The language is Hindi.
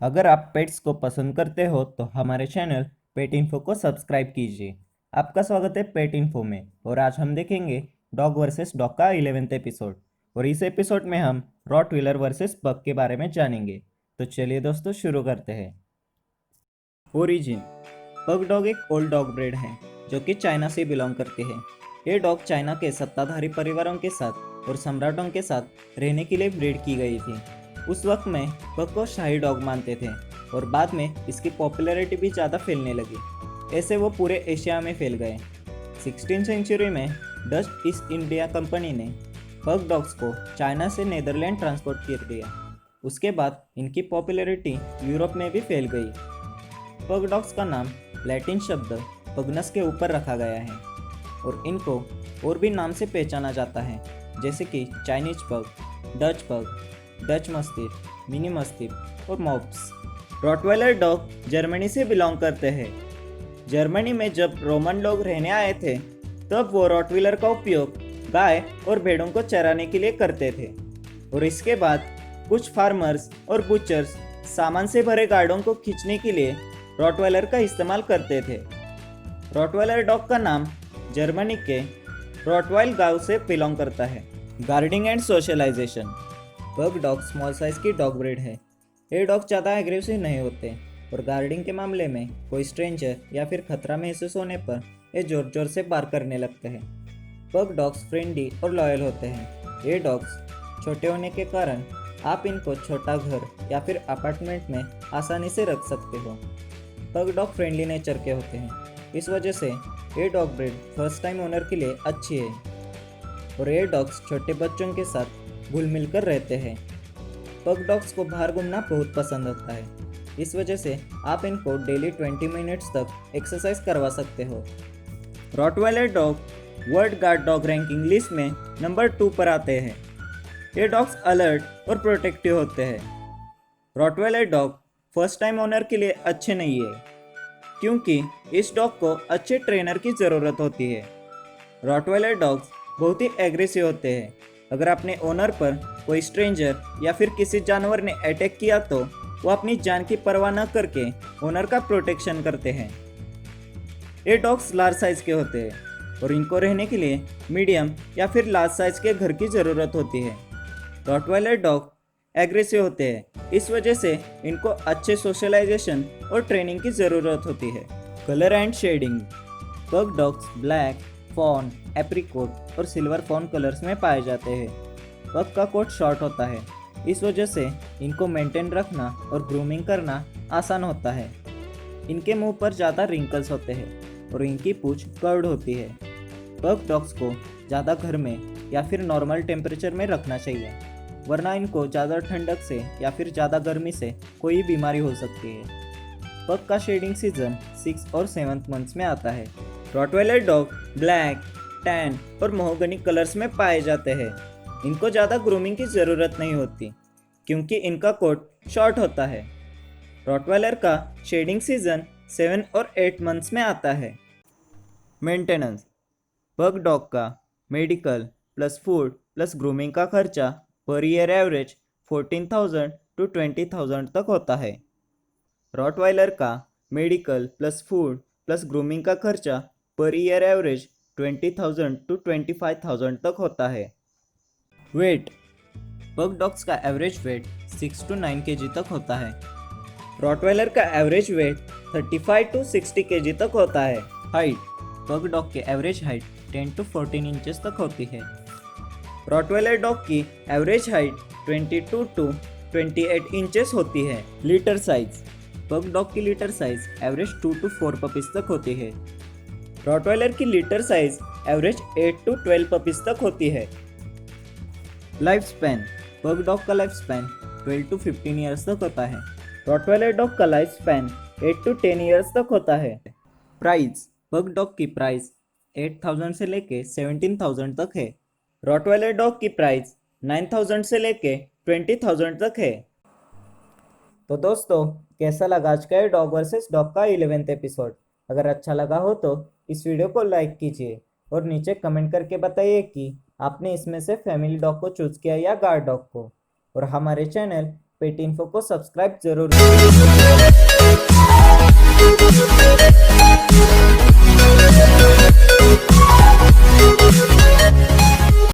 अगर आप पेट्स को पसंद करते हो तो हमारे चैनल पेट इन्फो को सब्सक्राइब कीजिए। आपका स्वागत है पेट इन्फो में और आज हम देखेंगे डॉग वर्सेस डॉग का 11th एपिसोड। और इस एपिसोड में हम रॉटविलर वर्सेस पग के बारे में जानेंगे। तो चलिए दोस्तों शुरू करते हैं। ओरिजिन। पग डॉग एक ओल्ड डॉग ब्रीड है जो कि चाइना से बिलोंग करती है। ये डॉग चाइना के सत्ताधारी परिवारों के साथ और सम्राटों के साथ रहने के लिए ब्रीड की गई थी। उस वक्त में पग को शाही डॉग मानते थे और बाद में इसकी पॉपुलैरिटी भी ज़्यादा फैलने लगी। ऐसे वो पूरे एशिया में फैल गए। 16वीं सेंचुरी में डच ईस्ट इंडिया कंपनी ने पग डॉग्स को चाइना से नीदरलैंड ट्रांसपोर्ट कर दिया। उसके बाद इनकी पॉपुलैरिटी यूरोप में भी फैल गई। पग डॉग्स का नाम लैटिन शब्द पगनस के ऊपर रखा गया है और इनको और भी नाम से पहचाना जाता है, जैसे कि चाइनीज पग, डच मस्टिफ, मिनी मस्टिफ और मॉप्स। रॉटवेलर डॉग जर्मनी से बिलोंग करते हैं। जर्मनी में जब रोमन लोग रहने आए थे तब वो रॉटविलर का उपयोग गाय और भेड़ों को चराने के लिए करते थे और इसके बाद कुछ फार्मर्स और बुचर्स सामान से भरे गाड़ों को खींचने के लिए रॉटवेलर का इस्तेमाल करते थे। रॉटवेलर डॉग का नाम जर्मनी के रॉटवाइल गांव से बिलोंग करता है। Guarding and socialization. Pug dog small size की डॉग ब्रीड है। ये डॉग ज़्यादा एग्रेसिव नहीं होते और गार्डिंग के मामले में कोई स्ट्रेंजर या फिर खतरा महसूस होने पर ये जोर जोर से बार्क करने लगते हैं। पग डॉग्स फ्रेंडली और लॉयल होते हैं। ये डॉग्स छोटे होने के कारण आप इनको छोटा घर या फिर अपार्टमेंट में आसानी से रख सकते हो। पग डॉग फ्रेंडली नेचर के होते हैं, इस वजह से ये dog breed first time owner के लिए अच्छी है और ये डॉग्स छोटे बच्चों के साथ घुल मिल कर रहते हैं। पग डॉग्स को बाहर घूमना बहुत पसंद होता है, इस वजह से आप इनको डेली 20 मिनट्स तक एक्सरसाइज करवा सकते हो। Rottweiler dog world guard dog ranking list में नंबर 2 पर आते हैं। ये डॉग्स अलर्ट और प्रोटेक्टिव होते हैं। Rottweiler dog first time owner के लिए अच्छे नहीं है क्योंकि इस डॉग को अच्छे ट्रेनर की ज़रूरत होती है। रॉटवेलर डॉग्स बहुत ही एग्रेसिव होते हैं। अगर अपने ओनर पर कोई स्ट्रेंजर या फिर किसी जानवर ने अटैक किया तो वो अपनी जान की परवाह न करके ओनर का प्रोटेक्शन करते हैं। ये डॉग्स लार्ज साइज के होते हैं और इनको रहने के लिए मीडियम या फिर लार्ज साइज के घर की ज़रूरत होती है। रॉटवेलर डॉग एग्रेसिव होते हैं, इस वजह से इनको अच्छे सोशलाइजेशन और ट्रेनिंग की ज़रूरत होती है। Colour and shading. Pug dogs black, fawn, apricot और सिल्वर फॉन कलर्स में पाए जाते हैं। पग का कोट शॉर्ट होता है, इस वजह से इनको मेंटेन रखना और ग्रूमिंग करना आसान होता है। इनके मुंह पर ज़्यादा रिंकल्स होते हैं और इनकी पूंछ कर्व्ड होती है। पग डॉग्स को ज़्यादा घर में या फिर नॉर्मल टेम्परेचर में रखना चाहिए, वरना इनको ज़्यादा ठंडक से या फिर ज़्यादा गर्मी से कोई बीमारी हो सकती है। पग का शेडिंग सीजन 6 और 7th मंथ्स में आता है। रॉटवेलर डॉग ब्लैक, टैन और मोहगनी कलर्स में पाए जाते हैं। इनको ज़्यादा ग्रूमिंग की ज़रूरत नहीं होती क्योंकि इनका कोट शॉर्ट होता है। रॉटवेलर का शेडिंग सीजन 7 और 8 मंथ्स में आता है। मेंटेनेंस। पग डॉग का medical plus food plus grooming का खर्चा पर ईयर एवरेज 14,000 to 20,000 तक होता है। रॉटवाइलर का medical plus food plus grooming का खर्चा पर ईयर एवरेज 20,000 to 25,000 तक होता है। वेट। पग डॉग्स का एवरेज वेट 6 to 9 kg तक होता है। रॉटवेलर का एवरेज वेट 35 to 60 kg तक होता है। हाइट। पग डॉग की एवरेज हाइट 10 to 14 इंचेस तक होती है। रॉटवेलर डॉग की एवरेज हाइट 22 to 28 इंचेस होती है। Litre size. पग डॉग की litre size average 2 to 4 puppies तक होती है। रॉटवेलर की litre size average 8 to 12 puppies तक होती है। Life span. पग डॉग का लाइफ स्पैन 12 to 15 ईयर्स तक होता है। रॉटवेलर डॉग का लाइफ स्पैन 8 to 10 ईयर्स तक होता है। प्राइस। पग डॉग की प्राइस 8,000 से लेके 17,000 तक है। रॉटवेलर डॉग की प्राइस 9,000 से लेके 20,000 तक है। तो दोस्तों, कैसा लगा आज का ये डॉग वर्सेस डॉग का 11th एपिसोड? अगर अच्छा लगा हो तो इस वीडियो को लाइक कीजिए और नीचे कमेंट करके बताइए कि आपने इसमें से फैमिली डॉग को चूज़ किया या गार्ड डॉग को। और हमारे चैनल पेट इन्फो को सब्सक्राइब जरूर कीजिए।